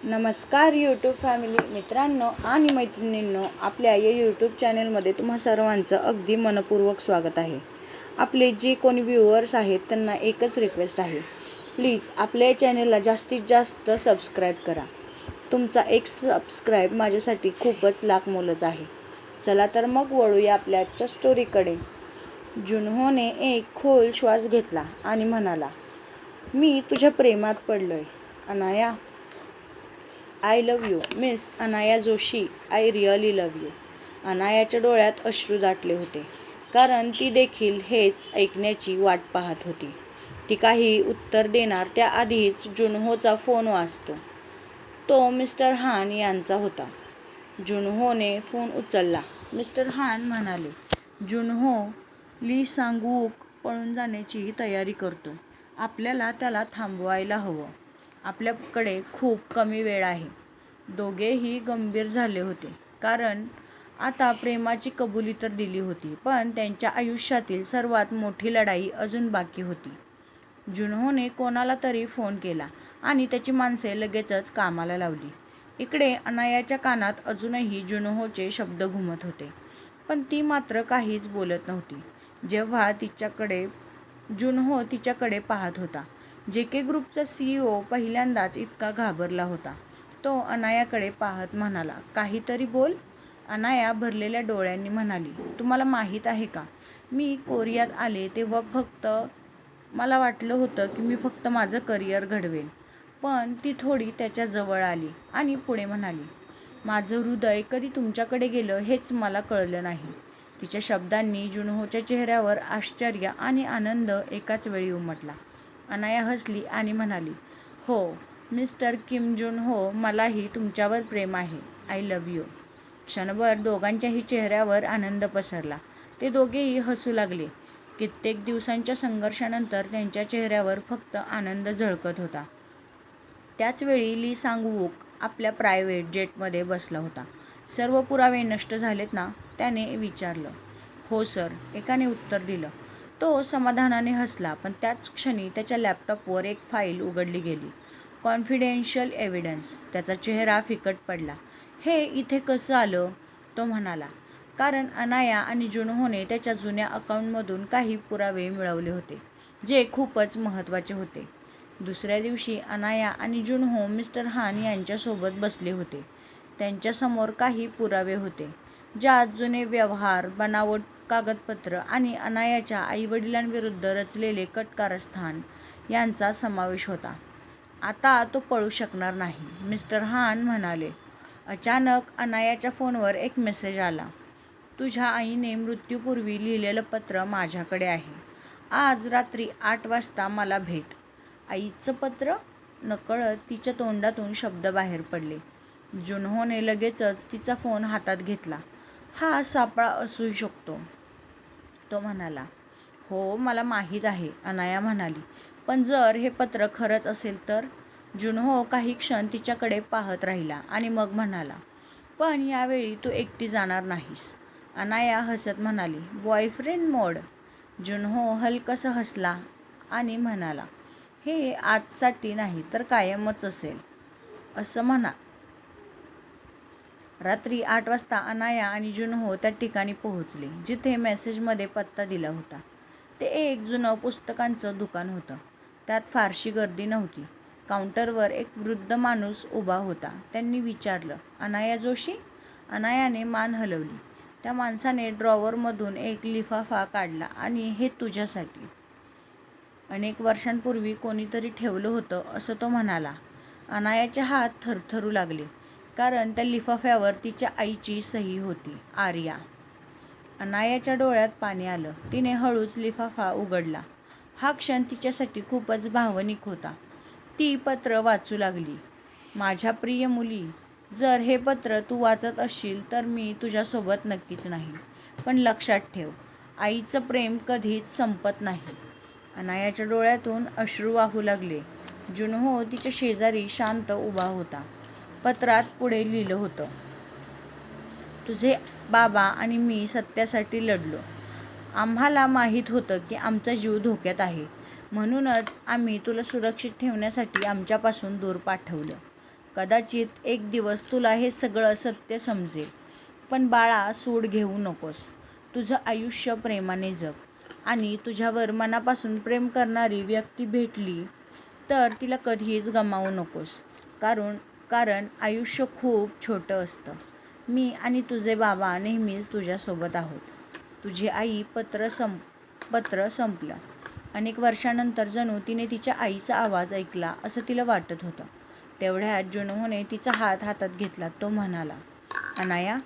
नमस्कार YouTube family मित्रांनो आणि मैत्रिणींनो, आपल्या या यूट्यूब चॅनलमध्ये तुम्हा सर्वांचं अगदी मनपूर्वक स्वागत आहे. आपले जे कोणी व्ह्यूअर्स आहेत त्यांना एकच रिक्वेस्ट आहे, प्लीज आपल्या चॅनलला जास्तीत जास्त सबस्क्राईब करा. तुमचा एक सबस्क्राईब माझ्यासाठी खूपच लाखमोलाचा आहे. चला तर मग वळूया आपल्या आजच्या स्टोरीकडे. जुनहोने एक खोल श्वास घेतला आणि म्हणाला, मी तुझ्या प्रेमात पडलोय Anaya. I love you miss Anaya Joshi. I really love you. अनायाच्या डोळ्यात अश्रू दाटले होते, कारण ती देखील हेच ऐकण्याची वाट पाहत होती. ती काही उत्तर देणार त्याआधीच जुनहोचा फोन वाजतो. तो मिस्टर हान यांचा होता. जुनहोने फोन उचलला. मिस्टर हान म्हणाले, जुनहो, ली सांग-वूक पळून जाण्याची तयारी करतो. आपल्याला त्याला थांबवायला हवं. आपल्याकडे खूप कमी वेळ आहे. दोघेही गंभीर झाले होते, कारण आता प्रेमाची कबुली तर दिली होती, पण त्यांच्या आयुष्यातील सर्वात मोठी लढाई अजून बाकी होती. जुनहोने कोणाला तरी फोन केला आणि त्याची माणसे लगेचच कामाला लावली. इकडे अनायाच्या कानात अजूनही जुनहोचे शब्द घुमत होते, पण ती मात्र काहीच बोलत नव्हती. जेव्हा जुनहो तिच्याकडे पाहत होता, जेके ग्रुपचा CEO पहिल्यांदाच इतका घाबरला होता. तो अनायाकडे पाहत म्हणाला, काहीतरी बोल. अनाया भरलेल्या डोळ्यांनी म्हणाली, तुम्हाला माहीत आहे का, मी कोरियात आले तेव्हा मला वाटलं होतं की मी फक्त माझं करिअर घडवेन. पण ती थोडी त्याच्या जवळ आली आणि पुढे म्हणाली, माझं हृदय कधी तुमच्याकडे गेलं हेच मला कळलं नाही. तिच्या शब्दांनी जुनहोच्या चेहऱ्यावर आश्चर्य आणि आनंद एकाच वेळी उमटला. अनाया हसली आणि म्हणाली, हो मिस्टर किम जुनहो, मलाही तुमच्यावर प्रेम आहे. I love you. क्षणभर दोघांच्याही चेहऱ्यावर आनंद पसरला. ते दोघेही हसू लागले. कित्येक दिवसांच्या संघर्षानंतर त्यांच्या चेहऱ्यावर फक्त आनंद झळकत होता. त्याचवेळी ली सांग-वूक आपल्या प्रायव्हेट जेटमध्ये बसला होता. सर्व पुरावे नष्ट झालेत ना, त्याने विचारलं. हो सर, एकाने उत्तर दिलं. तो समाधानाने हसला, पण त्याच क्षणी त्याच्या लॅपटॉपवर एक फाईल उघडली गेली. Confidential evidence. त्याचा चेहरा फिकट पडला. हे इथे कसं आलं? तो म्हणाला, कारण अनाया आणि जुनहोने त्याच्या जुन्या अकाउंटमधून काही पुरावे मिळवले होते, जे खूपच महत्त्वाचे होते. दुसऱ्या दिवशी अनाया आणि जुनहो मिस्टर हान यांच्यासोबत बसले होते. त्यांच्यासमोर काही पुरावे होते, ज्यात जुने व्यवहार, बनावट कागदपत्र आणि अनायाच्या आईवडिलांविरुद्ध रचलेले कट कारस्थान यांचा समावेश होता. आता तो पळू शकणार नाही, मिस्टर हान म्हणाले. अचानक अनायाच्या फोनवर एक मेसेज आला. तुझ्या आईने मृत्यूपूर्वी लिहिलेलं पत्र माझ्याकडे आहे. आज रात्री 8 वाजता मला भेट. आईचं पत्र? नकळत तिच्या तोंडातून शब्द बाहेर पडले. जुनहोने लगेचच तिचा फोन हातात घेतला. हा सापळा असू शकतो, तो म्हणाला. हो मला माहीत आहे, अनाया म्हणाली. पण जर हे पत्र खरंच असेल तर? जुनहो काही क्षण तिच्याकडे पाहत राहिला आणि मग म्हणाला, पण यावेळी तू एकटी जाणार नाहीस. अनाया हसत म्हणाली, बॉयफ्रेंड मोड. जुनहो हलकसं हसला आणि म्हणाला, हे आजसाठी नाही तर कायमच असेल, असं म्हणा. रात्री 8 वाजता अनाया आणि जुनहो त्या ठिकाणी पोहोचले, जिथे मेसेजमध्ये पत्ता दिला होता. ते एक जुनं पुस्तकांचं दुकान होतं. त्यात फारशी गर्दी नव्हती. काउंटरवर एक वृद्ध माणूस उभा होता. त्यांनी विचारलं, अनाया जोशी? अनायाने मान हलवली. त्या माणसाने ड्रॉवरमधून एक लिफाफा काढला आणि हे तुझ्यासाठी. अनेक वर्षांपूर्वी कोणीतरी ठेवलं होतं, असं तो म्हणाला. अनायाचे हात थरथरू लागले, कारण त्या लिफाफ्यावर तिच्या आईची सही होती, आर्या. अनायाच्या डोळ्यात पाणी आलं. तिने हळूच लिफाफा उघडला. हा क्षण तिच्यासाठी खूपच भावनिक होता. ती पत्र वाचू लागली. माझ्या प्रिय मुली, जर हे पत्र तू वाचत असशील तर मी तुझ्यासोबत नक्कीच नाही. पण लक्षात ठेव, आईचं प्रेम कधीच संपत नाही. अनायाच्या डोळ्यातून अश्रू वाहू लागले. जुनहो तिच्या शेजारी शांत उभा होता. पत्रात पुढे लिहिलं होतं, तुझे बाबा आणि मी सत्यासाठी लढलो. आम्हाला माहीत होतं की आमचा जीव धोक्यात आहे, म्हणूनच आम्ही तुला सुरक्षित ठेवण्यासाठी आमच्यापासून दूर पाठवलं. कदाचित एक दिवस तुला हे सगळं सत्य समजेल. पण बाळा, सूड घेऊ नकोस. तुझं आयुष्य प्रेमाने जग. आणि तुझ्यावर मनापासून प्रेम करणारी व्यक्ती भेटली तर तिला कधीच गमावू नकोस. कारण आयुष्य खूप छोटं असतं. मी आणि तुझे बाबा नेहमीच तुझ्यासोबत आहोत. तुझी आई पत्र संपलं. अनेक वर्षानंतर जणू तिने तिच्या आईचा आवाज ऐकला असं तिला वाटत होतं. तेवढ्यात जुनहोने तिचा हात हातात घेतला. तो म्हणाला, अनाया,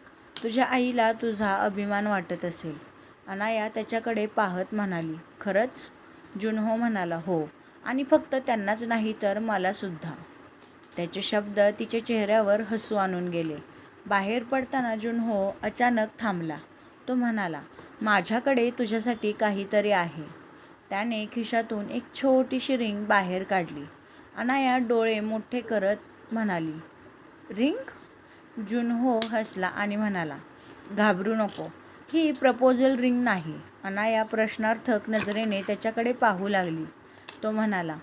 तुझ्या आईला तुझा अभिमान वाटत असेल. अनाया त्याच्याकडे पाहत म्हणाली, खरंच? जुनहो म्हणाला, हो, आणि फक्त त्यांनाच नाही तर मला सुद्धा. त्याचे शब्द तिच्या चेहऱ्यावर हसू आणून गेले. बाहेर पडताना जुनहो अचानक थांबला. तो म्हणाला, माझ्याकडे तुझ्यासाठी काहीतरी आहे. त्याने खिशातून एक छोटीशी रिंग बाहेर काढली. अनाया डोळे मोठे करत म्हणाली, रिंग? जुनहो हसला आणि म्हणाला, घाबरू नको, ही प्रपोजल रिंग नाही. अनाया प्रश्नार्थक नजरेने त्याच्याकडे पाहू लागली. तो म्हणाला,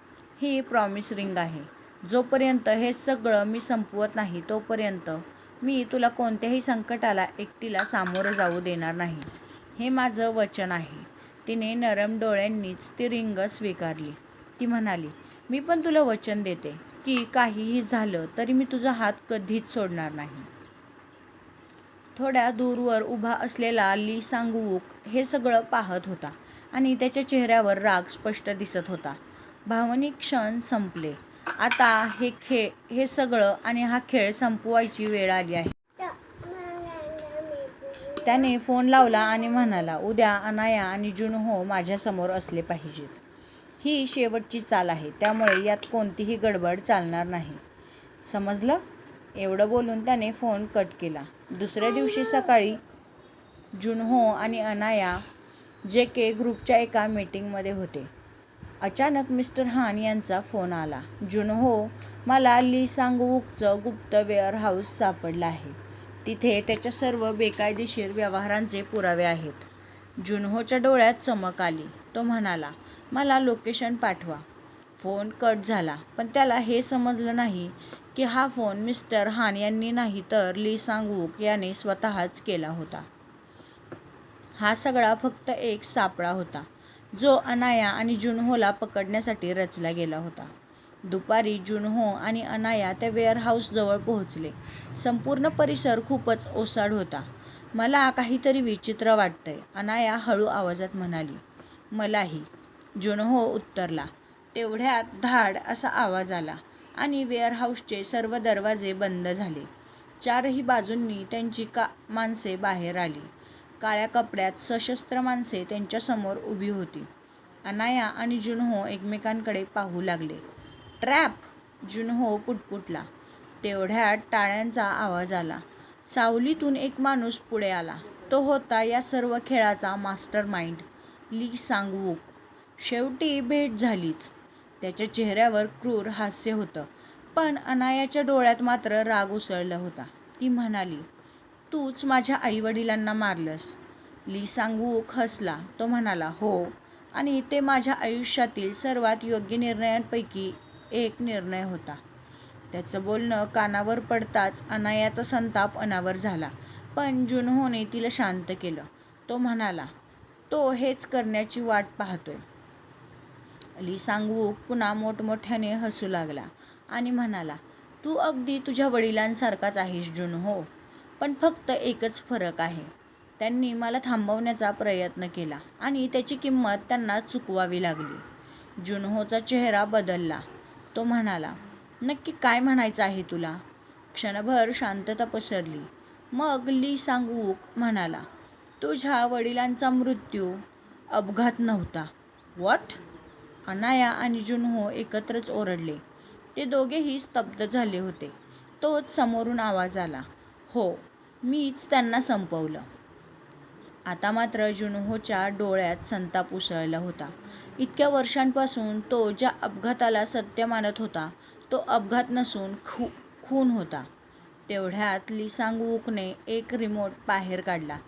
ही प्रॉमिस रिंग आहे. जोपर्यंत हे सगळं मी संपवत नाही तोपर्यंत मी तुला कोणत्याही संकटाला एकटीला सामोरं जाऊ देणार नाही. हे माझं वचन आहे. तिने नरम डोळ्यांनीच ती रिंग स्वीकारली. ती म्हणाली, मी पण तुला वचन देते की काहीही झालं तरी मी तुझा हात कधीच सोडणार नाही. थोड्या दूरवर उभा असलेला ली सांग-वूक हे सगळं पाहत होता आणि त्याच्या चेहऱ्यावर राग स्पष्ट दिसत होता. भावनिक क्षण संपले. आता हे सगळं आणि हा खेळ संपवायची वेळ आली आहे. त्याने फोन लावला आणि म्हणाला, उद्या अनाया आणि जुनहो माझ्यासमोर असले पाहिजेत. ही शेवटची चाल आहे, त्यामुळे यात कोणतीही गडबड चालणार नाही. समजलं? एवढं बोलून त्याने फोन कट केला. दुसऱ्या दिवशी सकाळी जुनहो आणि अनाया JK ग्रुपच्या एका मीटिंगमध्ये होते. अचानक मिस्टर हान यांचा फोन आला. जुनहो, मला ली सांग-वूकचं गुप्त वेअरहाऊस सापडलं आहे. तिथे त्याच्या सर्व बेकायदेशीर व्यवहारांचे पुरावे आहेत. जुनहोच्या डोळ्यात चमक आली. तो म्हणाला, मला लोकेशन पाठवा. फोन कट झाला. पण त्याला हे समजलं नाही की हा फोन मिस्टर हान यांनी नाही तर ली सांग-वूक याने स्वतःच केला होता. हा सगळा फक्त एक सापळा होता जो अनाया आणि जुनहोला पकडण्यासाठी रचला गेला होता. दुपारी जुनहो आणि अनाया त्या वेअरहाऊसजवळ पोहोचले. संपूर्ण परिसर खूपच ओसाड होता. मला काहीतरी विचित्र वाटतंय, अनाया हळू आवाजात म्हणाली. मलाही, जुनहो उत्तरला. तेवढ्यात धाड असा आवाज आला आणि वेअरहाऊसचे सर्व दरवाजे बंद झाले. चारही बाजूंनी त्यांची माणसे बाहेर आली. काळ्या कपड्यात सशस्त्र माणसे त्यांच्यासमोर उभी होती. अनाया आणि जुनहो एकमेकांकडे पाहू लागले. ट्रॅप, जुनहो पुटपुटला. तेवढ्यात टाळ्यांचा आवाज आला. सावलीतून एक माणूस पुढे आला. तो होता या सर्व खेळाचा मास्टर माइंड, ली सांग-वूक. शेवटी भेट झालीच. त्याच्या चेहऱ्यावर क्रूर हास्य होतं, पण अनायाच्या डोळ्यात मात्र राग उसळला होता. ती म्हणाली, तूच माझ्या आईवडिलांना मारलंस. ली सांग-वूक हसला. तो म्हणाला, हो, आणि ते माझ्या आयुष्यातील सर्वात योग्य निर्णयांपैकी एक निर्णय होता. त्याचं बोलणं कानावर पडताच अनायाचा संताप अनावर झाला, पण जुनहोने तिला शांत केलं. तो म्हणाला, तो हेच करण्याची वाट पाहतोय. ली सांग-वूक पुन्हा मोठमोठ्याने हसू लागला आणि म्हणाला, तू अगदी तुझ्या वडिलांसारखाच आहेस जुनहो, पण फक्त एकच फरक आहे. त्यांनी मला थांबवण्याचा प्रयत्न केला आणि त्याची किंमत त्यांना चुकवावी लागली. जुनहोचा चेहरा बदलला. तो म्हणाला, नक्की काय म्हणायचं आहे तुला? क्षणभर शांतता पसरली. मग ली सांग-वूक म्हणाला, तुझ्या वडिलांचा मृत्यू अपघात नव्हता. व्हॉट? अनाया आणि जुनहो एकत्रच ओरडले. ते दोघेही स्तब्ध झाले होते. तोच समोरून आवाज आला, हो, मीच त्यांना संपवलं. आता मात्र जुनहोच्या डोळ्यात संताप उसळला होता. इतक्या वर्षांपासून तो ज्या अपघाताला सत्य मानत होता तो अपघात नसून खून होता. तेवढ्यात ली सांग-वूकने एक रिमोट बाहेर काढला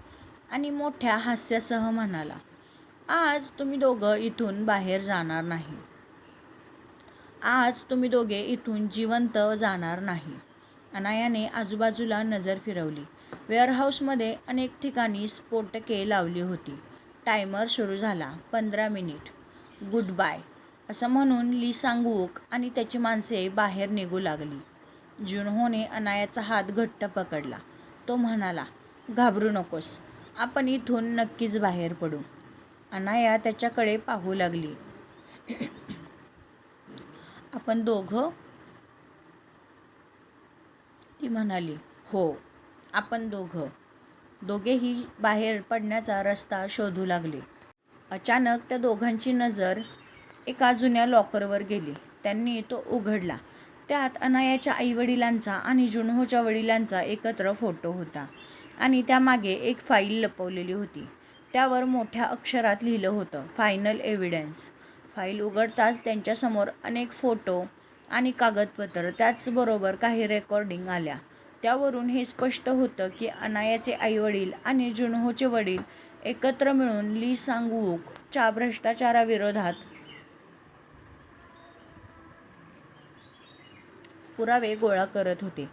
आणि मोठ्या हास्यासह म्हणाला, आज तुम्ही दोघं इथून बाहेर जाणार नाही. आज तुम्ही दोघे इथून जिवंत जाणार नाही. अनायाने आजूबाजूला नजर फिरवली. वेअरहाऊसमध्ये अनेक ठिकाणी स्फोटके लावली होती. टायमर सुरू झाला. 15 मिनिट. गुड बाय असं म्हणून ली सांग-वूक आणि त्याची माणसे बाहेर निघू लागली. जुनहोने अनायाचा हात घट्ट पकडला. तो म्हणाला, घाबरू नकोस, आपण इथून नक्कीच बाहेर पडू. अनाया त्याच्याकडे पाहू लागली. आपण दोघं? ती म्हणाली. हो, आपण दोघं. दोघेही बाहेर पडण्याचा रस्ता शोधू लागले. अचानक त्या दोघांची नजर एका जुन्या लॉकरवर गेली. त्यांनी तो उघडला. त्यात अनायाच्या आईवडिलांचा आणि जुनहोच्या वडिलांचा एकत्र फोटो होता आणि त्यामागे एक फाईल लपवलेली होती. त्यावर मोठ्या अक्षरात लिहिलं होतं, फायनल एव्हिडन्स. फाईल उघडताच त्यांच्यासमोर अनेक फोटो आणि कागदपत्र, त्याचबरोबर काही रेकॉर्डिंग आल्या. त्यावरून हे स्पष्ट होतं की अनायाचे आईवडील आणि जुनहोचे वडील एकत्र मिळून ली सांग-वूकच्या भ्रष्टाचाराविरोधात पुरावे गोळा करत होते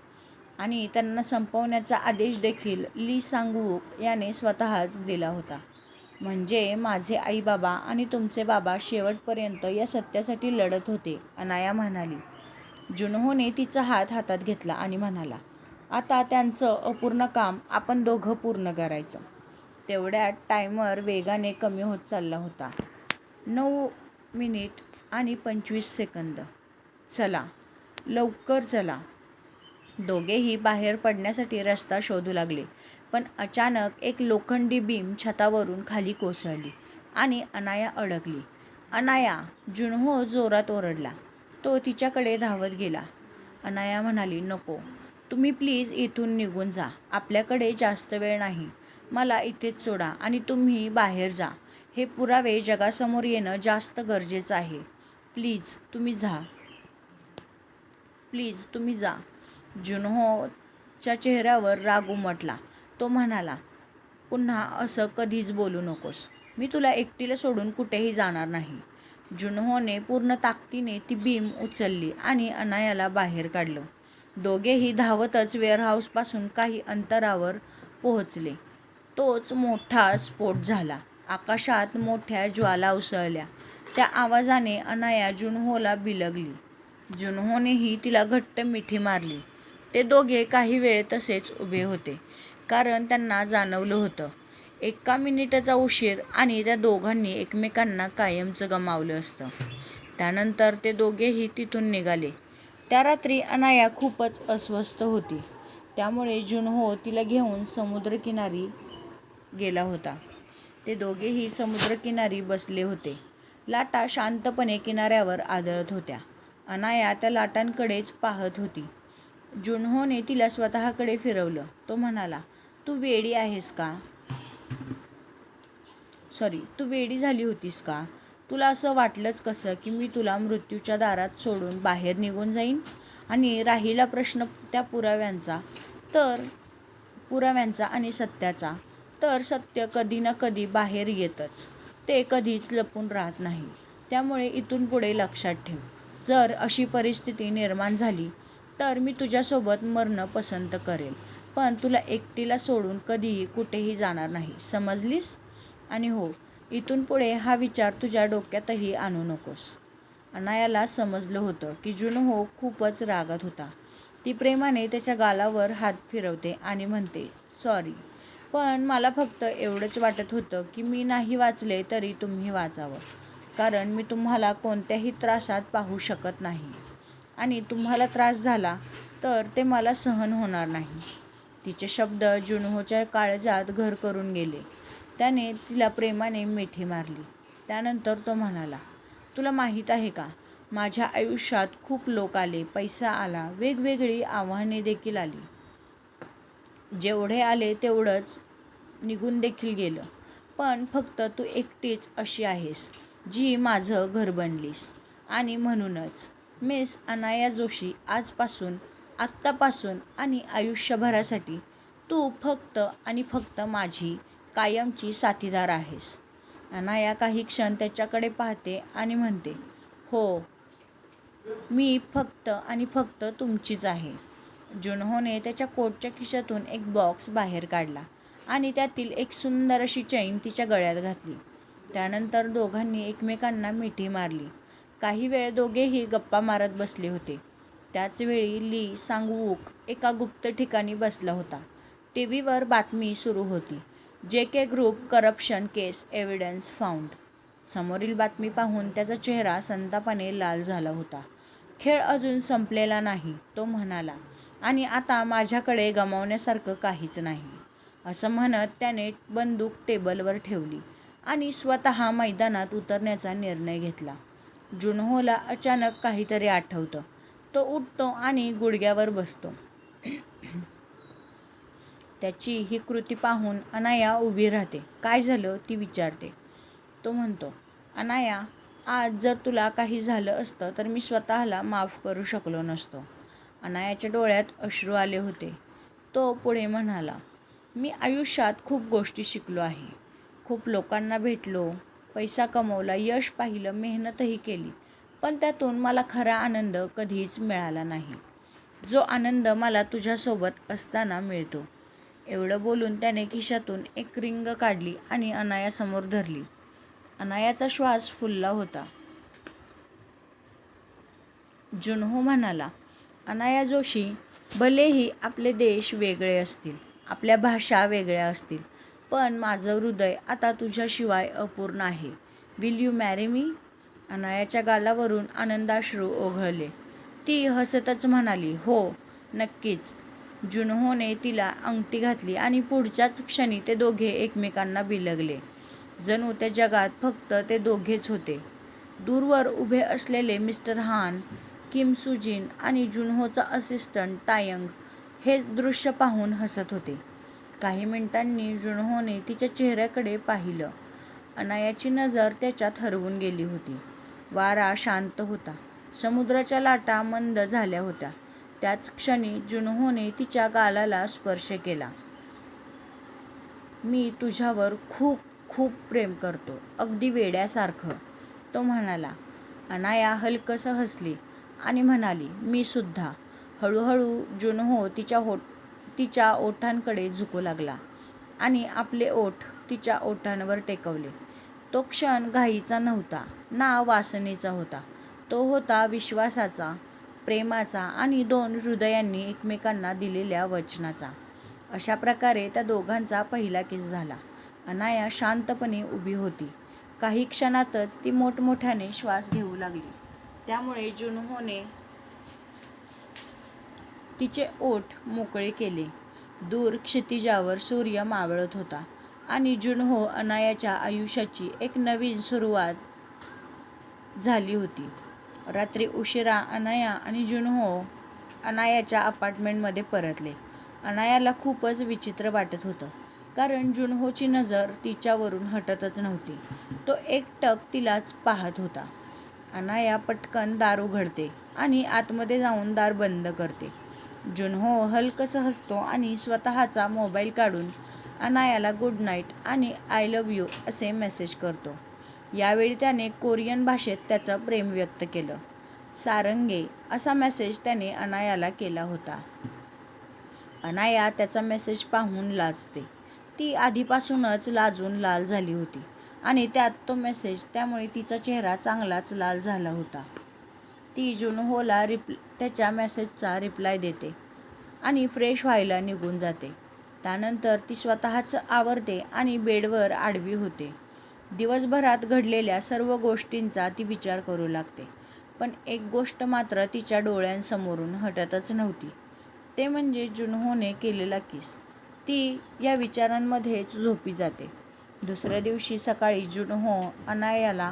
आणि त्यांना संपवण्याचा आदेश देखील ली सांग-वूक याने स्वतःच दिला होता. म्हणजे माझे आई-बाबा आणि तुमचे बाबा शेवटपर्यंत या सत्यासाठी लढत होते, अनाया म्हणाली. जुनहोने तिचा हात हातात घेतला आणि म्हणाला, आता त्यांचं अपूर्ण काम आपण दोघं पूर्ण करायचं. तेवढ्यात टायमर वेगाने कमी होत चालला होता. 9 मिनिट आणि 25 सेकंद. चला, लवकर चला. दोघेही बाहेर पडण्यासाठी रस्ता शोधू लागले. पण अचानक एक लोखंडी बीम छतावरून खाली कोसळली आणि अनाया अडकली. अनाया! जुनहो जोरात ओरडला. तो तिच्याकडे धावत गेला. अनाया म्हणाली, नको, तुम्ही प्लीज इथून निघून जा. आपल्याकडे जास्त वेळ नाही. मला इथेच सोडा आणि तुम्ही बाहेर जा. हे पुरावे जगासमोर येणं जास्त गरजेचं आहे. प्लीज तुम्ही जा. प्लीज तुम्ही जा. जुनहोच्या चेहऱ्यावर राग उमटला. तो म्हणाला, पुन्हा असं कधीच बोलू नकोस. मी तुला एकटीला सोडून कुठेही जाणार नाही. जुनहोने पूर्ण ताकदीने ती बीम उचलली आणि अनायाला बाहेर काढलं. दोघेही धावतच वेअरहाऊसपासून काही अंतरावर पोहोचले. तोच मोठा स्फोट झाला. आकाशात मोठ्या ज्वाला उसळल्या. त्या आवाजाने अनाया जुनहोला बिलगली. जुनहोनेही तिला घट्ट मिठी मारली. ते दोघे काही वेळ तसेच उभे होते, कारण त्यांना जाणवलं होतं, 1 मिनिटाचा उशीर आणि त्या दोघांनी एकमेकांना कायमचं गमावलं असतं. त्यानंतर ते दोघेही तिथून निघाले. त्या रात्री अनाया खूपच अस्वस्थ होती. त्यामुळे जुनहो तिला घेऊन समुद्रकिनारी गेला होता. ते दोघेही समुद्रकिनारी बसले होते. लाटा शांतपणे किनाऱ्यावर आदळत होत्या. अनाया त्या लाटांकडेच पाहत होती. जुनहोने तिला स्वतःकडे फिरवलं. तो म्हणाला, तू वेडी आहेस का? तू वेडी झाली होतीस का? तुला असं वाटलंच कसं की मी तुला मृत्यूच्या दारात सोडून बाहेर निघून जाईन? आणि राहिला प्रश्न त्या पुराव्यांचा आणि सत्याचा, तर सत्य कधी ना कधी बाहेर येतच. ते कधीच लपून राहत नाही. त्यामुळे इथून पुढे लक्षात ठेव, जर अशी परिस्थिती निर्माण झाली तर मी तुझ्यासोबत मरणं पसंत करेल, पण तुला एकटीला सोडून कधीही कुठेही जाणार नाही, समजलीस? आणि हो, इथून पुढे हा विचार तुझ्या डोक्यातही आणू नकोस. अनायाला समजलं होतं की जुनहो खूपच रागात होता. ती प्रेमाने त्याच्या गालावर हात फिरवते आणि म्हणते, सॉरी, पण मला फक्त एवढंच वाटत होतं की मी नाही वाचले तरी तुम्ही वाचावं, कारण मी तुम्हाला कोणत्याही त्रासात पाहू शकत नाही आणि तुम्हाला त्रास झाला तर ते मला सहन होणार नाही. तिचे शब्द जुनहोच्या काळजात घर करून गेले. त्याने तिला प्रेमाने मिठी मारली. त्यानंतर तो म्हणाला, तुला माहीत आहे का, माझ्या आयुष्यात खूप लोक आले, पैसा आला, वेगवेगळी आव्हाने देखील आली. जेवढे आले तेवढंच निघून देखील गेलं. पण फक्त तू एकटीच अशी आहेस जी माझं घर बनलीस. आणि म्हणूनच मिस अनाया जोशी, आत्तापासून आणि आयुष्यभरासाठी तू फक्त आणि फक्त माझी कायमची साथीदार आहेस. अनाया काही क्षण त्याच्याकडे पाहते आणि म्हणते, हो, मी फक्त आणि फक्त तुमचीच आहे. जुनहोने त्याच्या कोटच्या खिशातून एक बॉक्स बाहेर काढला आणि त्यातील एक सुंदर अशी चैन तिच्या गळ्यात घातली. त्यानंतर दोघांनी एकमेकांना मिठी मारली. काही वेळ दोघेही गप्पा मारत बसले होते. त्याच वेळी ली सांगवूक एका गुप्त ठिकाणी बसला होता. टीव्हीवर बातमी सुरू होती. JK ग्रुप करप्शन केस एव्हिडन्स फाउंड. समोरील बातमी पाहून त्याचा चेहरा संतापाने लाल झाला होता. खेळ अजून संपलेला नाही, तो म्हणाला, आणि आता माझ्याकडे गमावण्यासारखं काहीच नाही. असं म्हणत त्याने बंदूक टेबलवर ठेवली आणि स्वतः मैदानात उतरण्याचा निर्णय घेतला. जुनहोला अचानक काहीतरी आठवतं. तो उठतो आणि गुडघ्यावर बसतो. त्याची ही कृती पाहून अनाया उभी राहते. काय झालं, ती विचारते. तो म्हणतो, अनाया, आज जर तुला काही झालं असतं तर मी स्वतःला माफ करू शकलो नसतो. अनायाच्या डोळ्यात अश्रू आले होते. तो पुढे म्हणाला, मी आयुष्यात खूप गोष्टी शिकलो आहे. खूप लोकांना भेटलो, पैसा कमवला, यश पाहिलं, मेहनतही केली. पण त्यातून मला खरा आनंद कधीच मिळाला नाही. जो आनंद मला तुझ्यासोबत असताना मिळतो. एवढं बोलून त्याने खिशातून एक रिंग काढली आणि अनायासमोर धरली. अनायाचा श्वास फुलला होता. जुनहो म्हणाला, अनाया जोशी, भलेही आपले देश वेगळे असतील, आपल्या भाषा वेगळ्या असतील, पण माझं हृदय आता तुझ्याशिवाय अपूर्ण आहे. Will you marry me? अनायाच्या गालावरून आनंदाश्रू ओघळले. ती हसतच म्हणाली, हो, नक्कीच. जुनहोने तिला अंगठी घातली आणि पुढच्याच क्षणी ते दोघे एकमेकांना बिलगले. जणू त्या जगात फक्त ते दोघेच होते. दूरवर उभे असलेले मिस्टर हान, किम सुजिन आणि जुनहोचा असिस्टंट तायंग हे दृश्य पाहून हसत होते. काही मिनिटांनी जुनहोने तिच्या चेहऱ्याकडे पाहिलं. अनायाची नजर त्याच्यात हरवून गेली होती. वारा शांत होता. समुद्राच्या लाटा मंद झाल्या होत्या. त्याच क्षणी जुनहोने तिच्या गालाला स्पर्श केला. मी तुझ्यावर खूप खूप प्रेम करतो, अगदी वेड्यासारखं, तो म्हणाला. अनाया हलकसं हसली आणि म्हणाली, मी सुद्धा. हळूहळू जुनहो तिच्या ओठांकडे झुकू लागला आणि आपले ओठ तिच्या ओठांवर टेकवले. तो क्षण घाईचा नव्हता ना वासनेचा होता. तो होता विश्वासाचा, प्रेमाचा आणि दोन हृदयांनी एकमेकांना दिलेल्या वचनाचा. अशा प्रकारे त्या दोघांचा पहिला किस झाला. अनाया शांतपणे उभी होती. काही क्षणातच ती मोठमोठ्याने श्वास घेऊ लागली. त्यामुळे जुनहोने तिचे ओठ मोकळे केले. दूर क्षितिजावर सूर्य मावळत होता आणि जुनहो अनायाच्या आयुष्याची एक नवीन सुरुवात झाली होती. रात्री उशिरा अनाया आणि जुनहो अनायाच्या अपार्टमेंटमध्ये परतले. अनायाला खूपच विचित्र वाटत होतं, कारण जुनहोची नजर तिच्यावरून हटतच नव्हती. तो एकटक तिलाच पाहत होता. अनाया पटकन दार उघडते आणि आतमध्ये जाऊन दार बंद करते. जुनहो हलकसं हसतो आणि स्वतःचा मोबाईल काढून अनायाला गुड नाईट आणि आय लव्ह यू असे मेसेज करतो. यावेळी त्याने कोरियन भाषेत त्याचं प्रेम व्यक्त केलं. सारंगे असा मेसेज त्याने अनायाला केला होता. अनाया त्याचा मेसेज पाहून लाजते. ती आधीपासूनच लाजून लाल झाली होती आणि त्यात तो मेसेज, त्यामुळे तिचा चेहरा चांगलाच लाल झाला होता. ती जुनहोला त्याच्या मेसेजचा रिप्लाय देते आणि फ्रेश व्हायला निघून जाते. त्यानंतर ती स्वतःच आवरते आणि बेडवर आडवी होते. दिवसभरात घडलेल्या सर्व गोष्टींचा ती विचार करू लागते. पण एक गोष्ट मात्र तिच्या डोळ्यांसमोरून हटतच नव्हती. ते म्हणजे जुनहोने केलेला किस. ती या विचारांमध्येच झोपी जाते. दुसऱ्या दिवशी सकाळी जुनहो अनायाला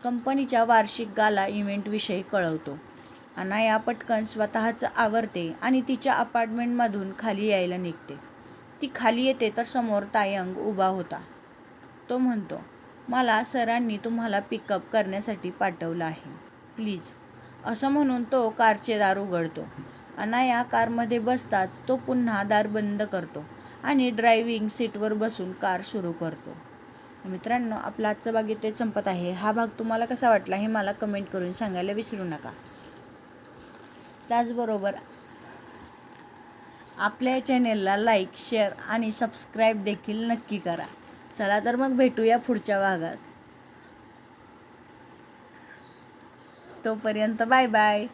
कंपनीच्या वार्षिक गाला इव्हेंटविषयी कळवतो. अनाया पटकन स्वतःच आवरते आणि तिच्या अपार्टमेंटमधून खाली यायला निघते. ती खाली येते तर समोर तायंग उभा होता. तो म्हणतो, मला सरांनी तुम्हाला पिकअप करण्यासाठी पाठवलं आहे, प्लीज. असं म्हणून तो कारचे दार उघडतो. अनाया कारमध्ये बसताच तो पुन्हा दार बंद करतो आणि ड्रायव्हिंग सीटवर बसून कार सुरू करतो. मित्रांनो, आपला आजचा भाग इथे संपत आहे. हा भाग तुम्हाला कसा वाटला हे मला कमेंट करून सांगायला विसरू नका. त्याचबरोबर आपल्या चॅनेलला लाईक, शेअर आणि सबस्क्राईब देखील नक्की करा. चला तर मग भेटूया पुढच्या भागात. तोपर्यंत बाय बाय.